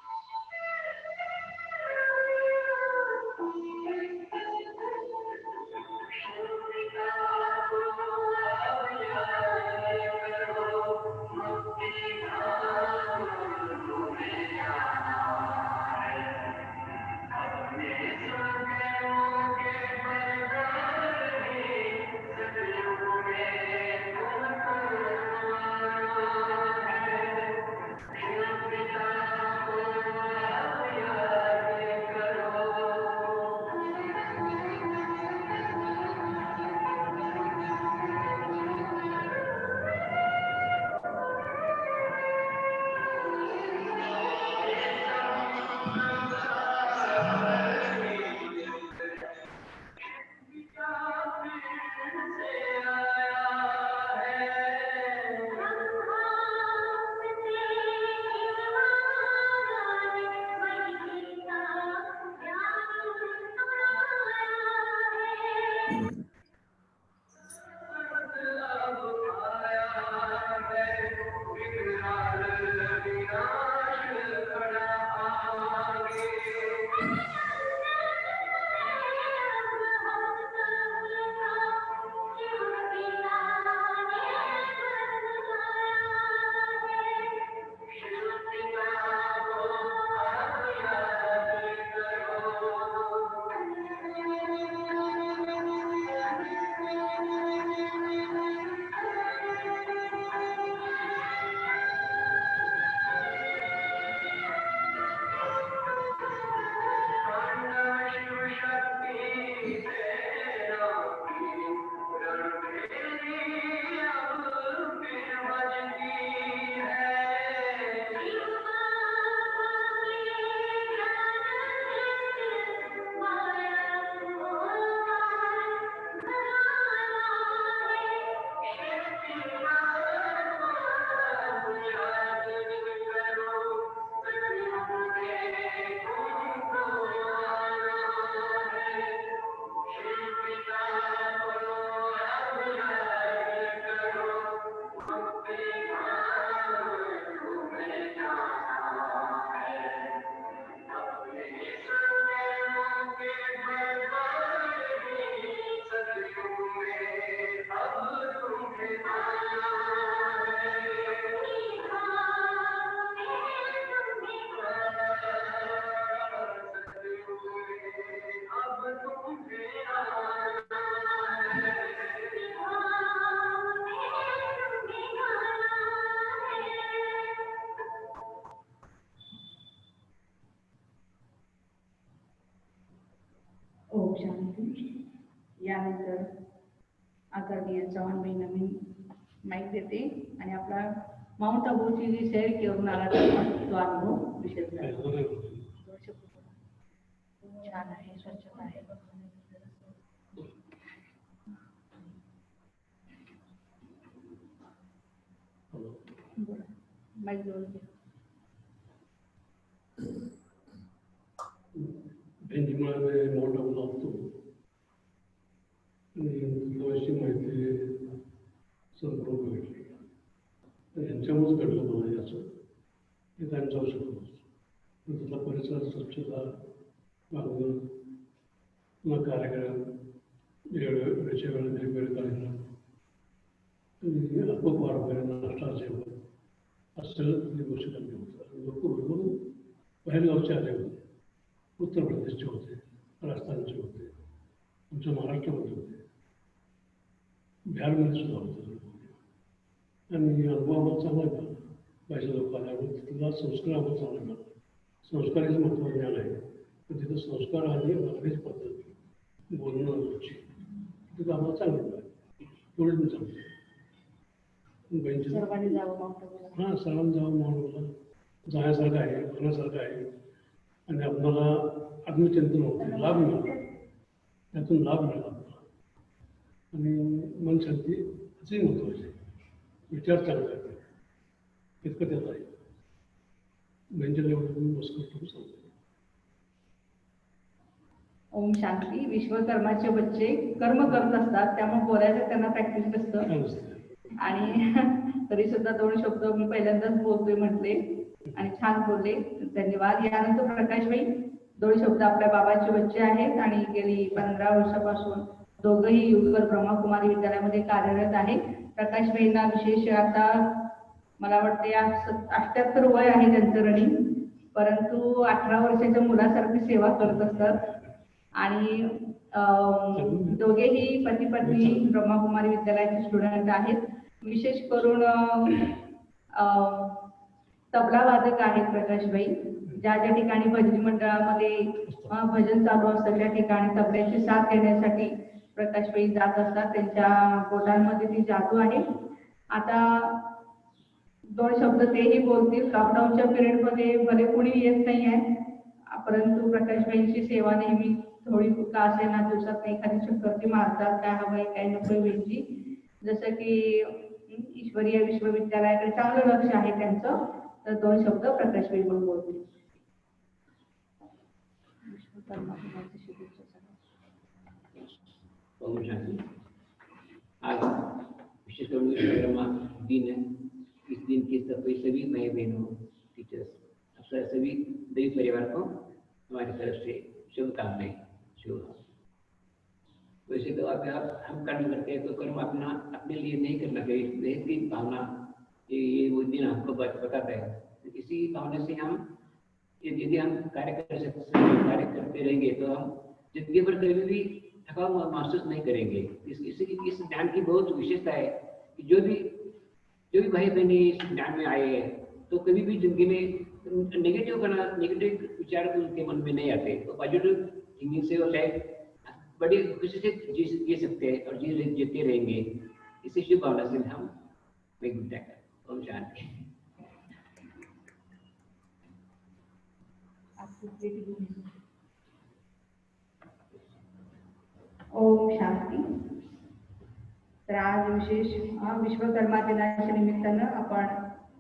शांती. यानंतर आदरणीय चव्हाणबाईंना मी माईक देते आणि आपला माउंट आबूची जी सैर करून आला तो अनुभव विशेष छान आहे, स्वच्छता आहे. माईक जवळ घे. बेंचमार्क माउंट आबूला असतो आणि थोडीशी माहिती संपर्क भेटली यांच्यामुळेच घडलं मला याचं की टाईम जाऊ शकतो त्याचा परिसर स्वच्छता वागणं पुन्हा कार्यक्रम वेळच्या वेळेला वेळ कार्यक्रम अल्पहार वगैरे नाश्ता जेवण असं गोष्टी करणे होतं. लोक भरपूर बाहेरगावचे आले होते. उत्तर प्रदेशचे होते, राजस्थानचे होते, आमच्या महाराष्ट्रामध्ये होते, बिहारमध्ये सुद्धा होते. आणि अनुभव आम्हाला चांगला मिळाला. बाहेरच्या लोक आल्यामुळे तिथला संस्कार आम्हाला चांगला मिळाला. संस्काराचं महत्त्व ज्ञान आहे पण तिथं संस्कार आणि वागण्याची पद्धत बोलणं तिथं आम्हाला चांगलं मिळालं. एवढंच मी सांगतो. सर्वांनी जावं माउंट आबूला. हां, सर्वांनी जावं माउंट आबूला. जाण्यासारखं आहे, बघण्यासारखं आहे आणि आपल्याला आत्मचिंतन होते, लाभ मिळाला, त्यातून लाभ मिळाला आपल्याला. आणि मन शांती असे महत्त्वाचे विचार चांगले आहेत इतकं त्यात आहे. व्यंजन एवढं मी मस्कर करून सांगतो. ओम शांती. विश्वकर्माचे बच्चे कर्म करत असतात त्यामुळे बोलायचं त्यांना प्रॅक्टिस नसतं आणि तरी सुद्धा 2 शब्द मी पहिल्यांदाच बोलतोय म्हटले आणि छान बोलले. धन्यवाद. यानंतर प्रकाशबाई 2 शब्द. आपल्या बाबाचे बच्चे आहेत आणि गेली 15 वर्षापासून दोघंही युगल ब्रह्मकुमारी विद्यालयामध्ये कार्यरत आहे. प्रकाशबाईंना विशेष आता मला वाटते 78 वय आहे त्यांचं रनिंग, परंतु 18 वर्षाच्या मुलासारखी सेवा करत असतात. आणि दोघेही पती पत्नी ब्रह्मकुमारी विद्यालयाचे स्टुडंट आहेत. विशेष करून तबला वादक आहेत प्रकाशबाई. ज्या ज्या ठिकाणी भजनी मंडळामध्ये भजन चालू असतं त्या ठिकाणी तबल्याची साथ देण्यासाठी प्रकाशबाई जात असतात. त्यांच्या बोटांमध्ये ती जादू आहे. आता 2 शब्द तेही बोलतील. लॉकडाऊनच्या पिरियडमध्ये भले कुणी येत नाही आहे परंतु प्रकाशबाईंची सेवा नेहमी थोडी का असेना दिवसात एखादी चक्कर ती मारतात. काय हवंय काय नको वेळची. जसं की ईश्वरीय विश्वविद्यालयाकडे चांगलं लक्ष आहे त्यांचं. तर 2 शब्द प्रकाशबाई पण बोलतील. आज विशेषकर विश्वकर्मा दिन है. इस दिन के सभी भाई बहनों, टीचर्स, सभी देवी परिवार को हमारी तरफ से शुभकामनाएं. वैसे तो आप हम कर्म करते हैं तो कर्म अपने लिए नहीं करना चाहिए. देश की भावना ये वो दिन हमको बताता है. इसी भावना से हम यदि हम कार्य करते रहेंगे तो हम जिंदगी भर कभी भी थकान महसूस नहीं करेंगे. इस ज्ञान की बहुत विशेषता है कि जो भी भाई बहन इस ज्ञान में आए हैं तो कभी भी जिंदगी में नेगेटिव विचार उनके मन में नहीं आते. तो पॉजिटिव थिंकिंग से वो लाइफ बड़ी खुशी से जी सकते हैं और जीते रहेंगे. इसी शुभ भावना से हम ओम शांति. ओम शांती. तर आज विशेष विश्वकर्मा दिनाच्या निमित्तानं आपण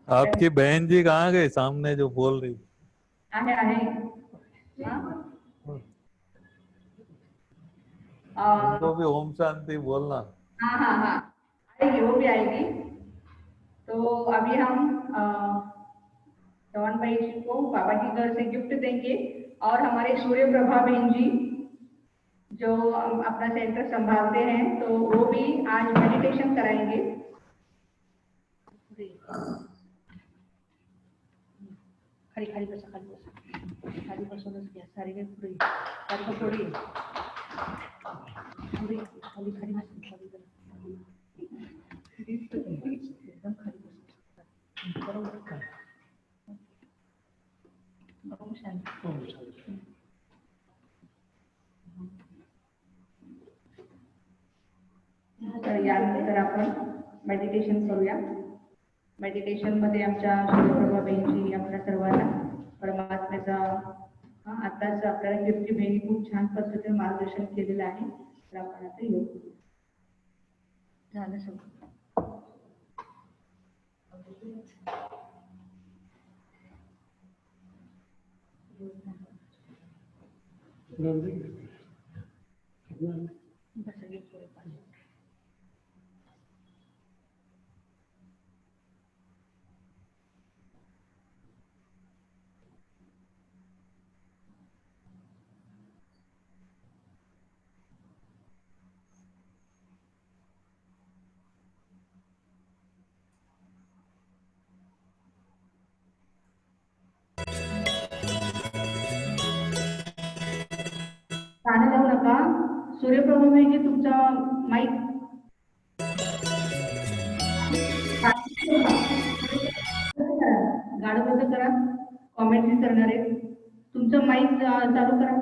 आपकी बहन जी कहाँ गए सामने जो बोल रही आहे उनको भी ओम शांति बोलना. हाँ हाँ हाँ आएगी, वो भी आएगी. तो अभी हम चौहान भाई जी को बाबा की घर से गिफ्ट देंगे और हमारे सूर्य प्रभा बहन जी जो अपना सेंटर संभालते हैं तो वो भी आज मेडिटेशन कराएंगे. खाली खाली बसा खाली बसूनच घ्या. सारी काही पुढे सारखं पुढे पुढे खाली खाली बसून खाली एकदम खाली बसून बरोबर. ओम शांती. यानंतर आपण मेडिटेशन करूया. मेडिटेशन मध्ये आमच्या सूर्यप्रभाबाईंची आपल्या सर्वांना परमात्म्याचा आताच आपल्याला कीर्ती बहिणी खूप छान पद्धतीने मार्गदर्शन केलेलं आहे. तर आपण आता येऊ झालं सगळं. गाणं लावू नका. सूर्यप्रभाबाईंनी तुमचा माईक गाणं बंद करा. कॉमेंट्री करणारे तुमचं माईक चालू करा.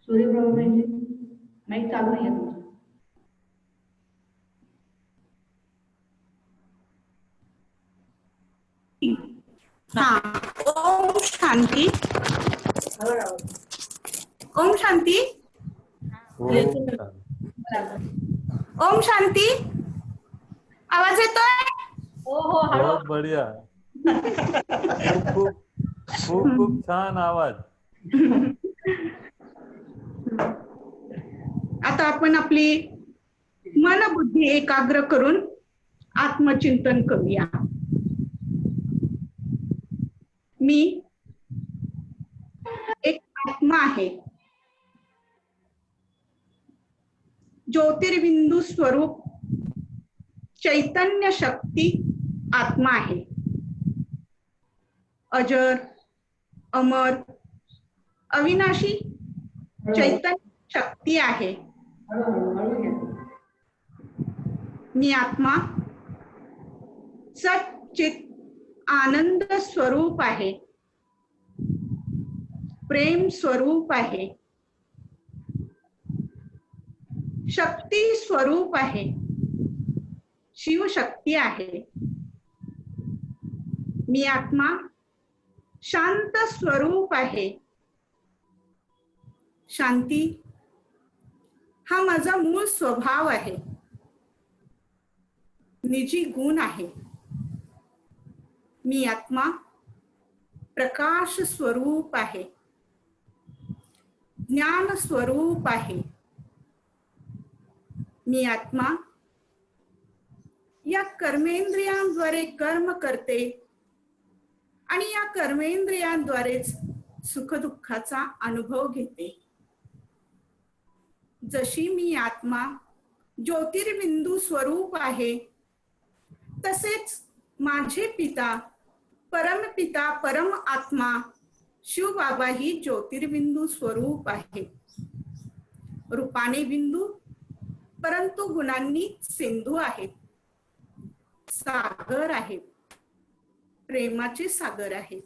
सूर्यप्रभाबाईंची माईक चालू नाही आहे तुमचं. ओम शांती. ओम शांती. ओम शांती. आवाज येतोय? हो हो बहुत बढ़िया. खूप खूप खूप छान आवाज. आता आपण आपली मन बुद्धी एकाग्र करून आत्मचिंतन करूया. मी एक आत्मा आहे. ज्योतिर्बिंदू स्वरूप चैतन्य शक्ती आत्मा आहे. अजर, अमर, अविनाशी चैतन्य शक्ती आहे. मी आत्मा सच्चित आनंद स्वरूप आहे. प्रेम स्वरूप आहे. शक्ती स्वरूप आहे. शिवशक्ती आहे. मी आत्मा शांत स्वरूप आहे. शांती हा माझा मूळ स्वभाव आहे. निजी गुण आहे. मी आत्मा प्रकाश स्वरूप आहे. ज्ञान स्वरूप आहे. मी आत्मा या कर्मेंद्रियांद्वारे कर्म करते आणि या कर्मेंद्रियांद्वारेच सुखदुःखाचा अनुभव घेते. जशी मी आत्मा ज्योतिर्बिंदू स्वरूप आहे, तसेच माझे पिता परमपिता परम आत्मा शिवबाबा ही ज्योतिर्बिंदू स्वरूप आहे. रूपाने बिंदू परंतु गुणांनी सिंधू आहेत. सागर आहेत. प्रेमाचे सागर आहेत.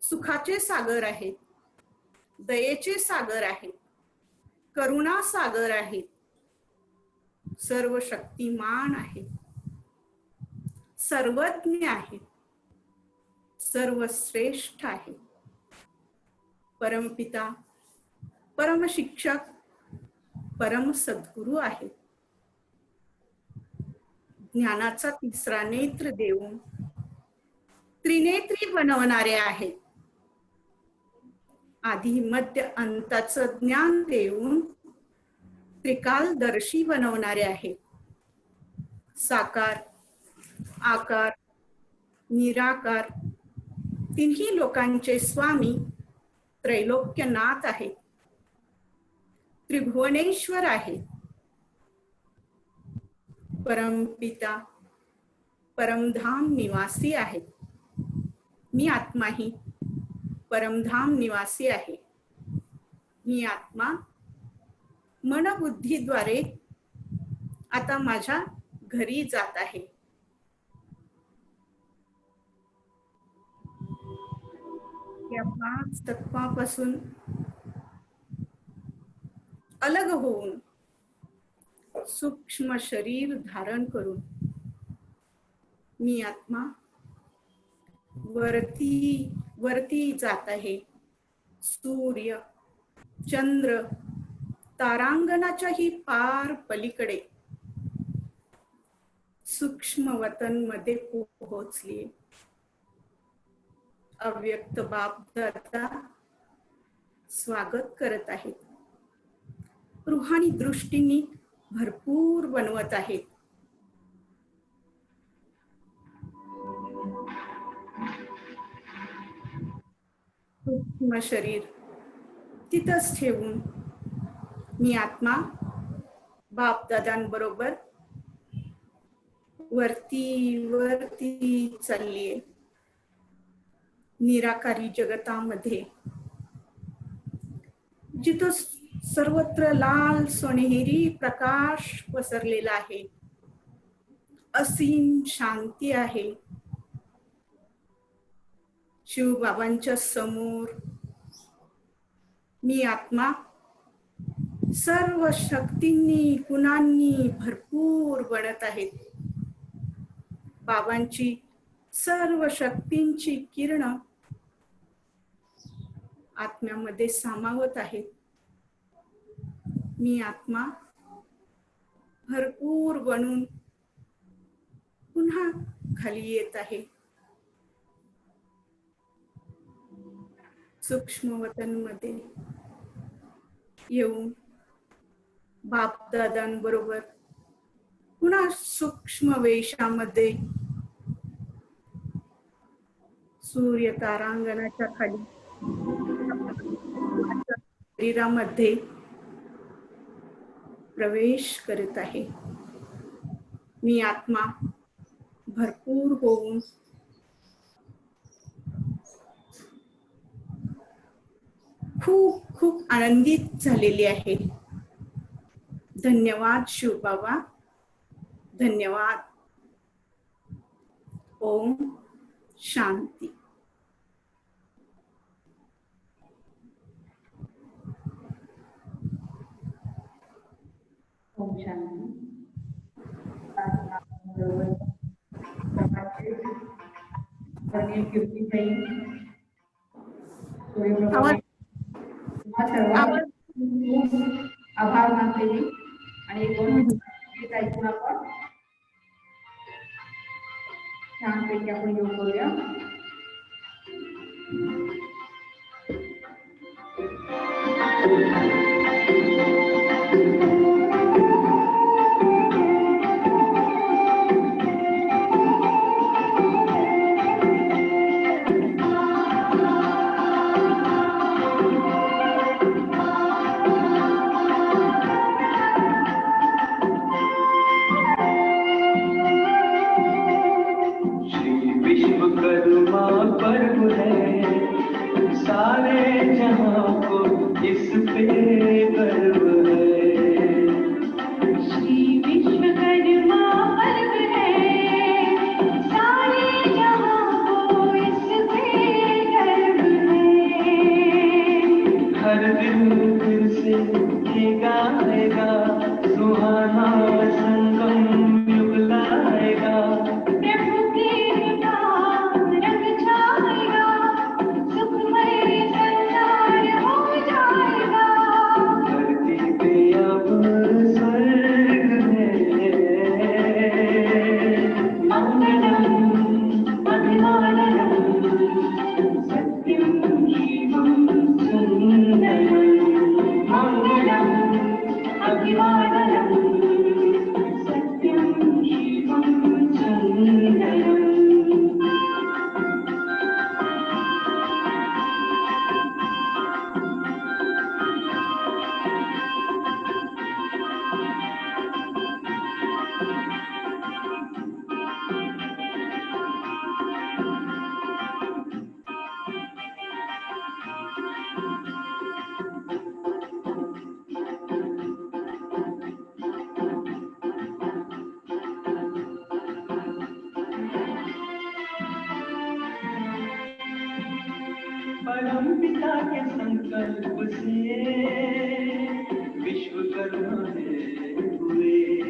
सुखाचे सागर आहेत. दयेचे सागर आहेत. करुणा सागर आहेत. सर्व शक्तिमान आहेत. सर्वज्ञ आहेत. सर्वश्रेष्ठ आहेत. परमपिता परम शिक्षक परम सद्गुरु आहेत. ज्ञानाचा तिसरा नेत्र देऊन त्रिनेत्री बनवणारे आहेत. आधी मध्य अंताचं ज्ञान देऊन त्रिकालदर्शी बनवणारे आहेत. साकार आकार निराकार तिन्ही लोकांचे स्वामी त्रैलोक्यनाथ आहेत. त्रिभुवनेश्वर आहेत. परमपिता परमधाम निवासी आहेत. मी आत्मा ही परमधाम निवासी आहे. मी आत्मा मनबुद्धीद्वारे आता माझ्या घरी जात आहे. या 5 तत्वापासून अलग होऊन सूक्ष्म शरीर धारण करून मी आत्मा वरती जात आहे. सूर्य, चंद्र, तारांगणाच्याही पार पलीकडे सूक्ष्म वतन मध्ये पोहोचली. अव्यक्त बाप दादा स्वागत करत आहेत. रूहानी दृष्टीने भरपूर बनवत आहेत. सूक्ष्म शरीर तिथंच ठेवून मी आत्मा बापदादांबरोबर वरती चाललीये. निराकारी जगतामध्ये जिथं सर्वत्र लाल सोनेरी प्रकाश पसरलेला आहे, असीम शांती आहे. शिवबाबांच्या समोर मी आत्मा सर्व शक्तींनी गुणांनी भरपूर बनत आहेत. बाबांची सर्व शक्तींची किरण आत्म्यामध्ये सामावत आहेत. मी आत्मा भरपूर बनून पुन्हा खाली येत आहे. सूक्ष्म वतनमध्ये येऊन बापदादांबरोबर पुन्हा सूक्ष्म वेशामध्ये सूर्य तारांगणाच्या खाली शरीरामध्ये प्रवेश करत आहे. मी आत्मा भरपूर होऊन खूप आनंदित झालेली आहे. धन्यवाद शिवबाबा, धन्यवाद. ओम शांती. ओम शांती. आभार मानते मी. आणि एक दोन गीत ऐकून आपण छानपैकी आपण योग करूया. परमपिता के संकल्प से विश्वकर्मा हुए।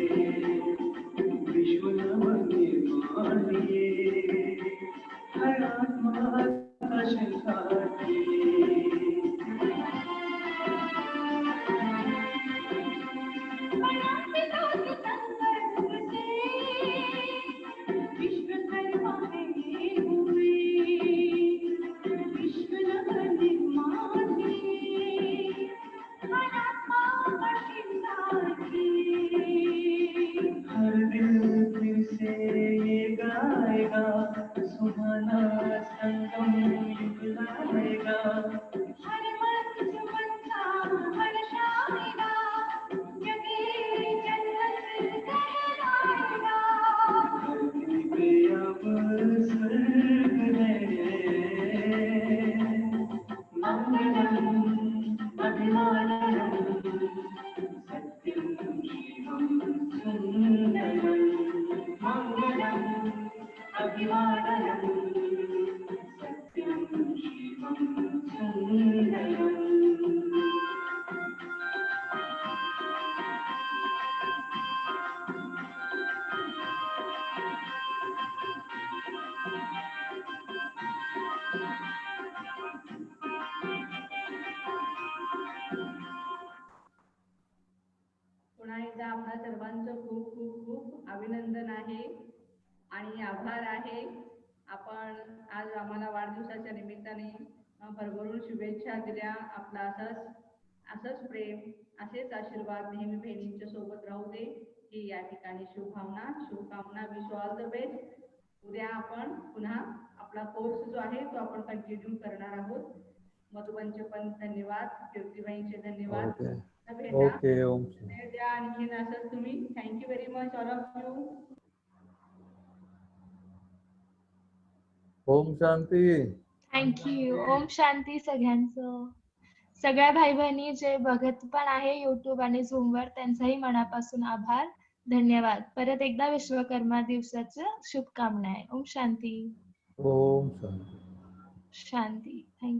खूप खूप खूप अभिनंदन आहे आणि आभार आहे. आपण आज आम्हाला वाढदिवसाच्या निमित्ताने भरभरून शुभेच्छा दिल्या. आपला असंच प्रेम, असेच आशीर्वाद नेहमी बहिणींच्या सोबत राहू दे ही या ठिकाणी शुभकामना. Wish all the best. उद्या आपण पुन्हा आपला कोर्स जो आहे तो आपण कंटिन्यू करणार आहोत. मधुबनचे पण धन्यवाद, कीर्तीबाईंचे धन्यवाद. ओके ओम द्या आणखीन असंच तुम्ही. Thank you very much all of you. ओम शांती. थँक्यू. ओम शांती सगळ्यांचं. सगळ्या भाई बहिणी जे बघत पण आहे YouTube आणि Zoom वर त्यांचाही मनापासून आभार, धन्यवाद. परत एकदा विश्वकर्मा दिवसाच्या शुभकामना आहे. ओम शांती. ओम शांती. शांती. थँक्यू.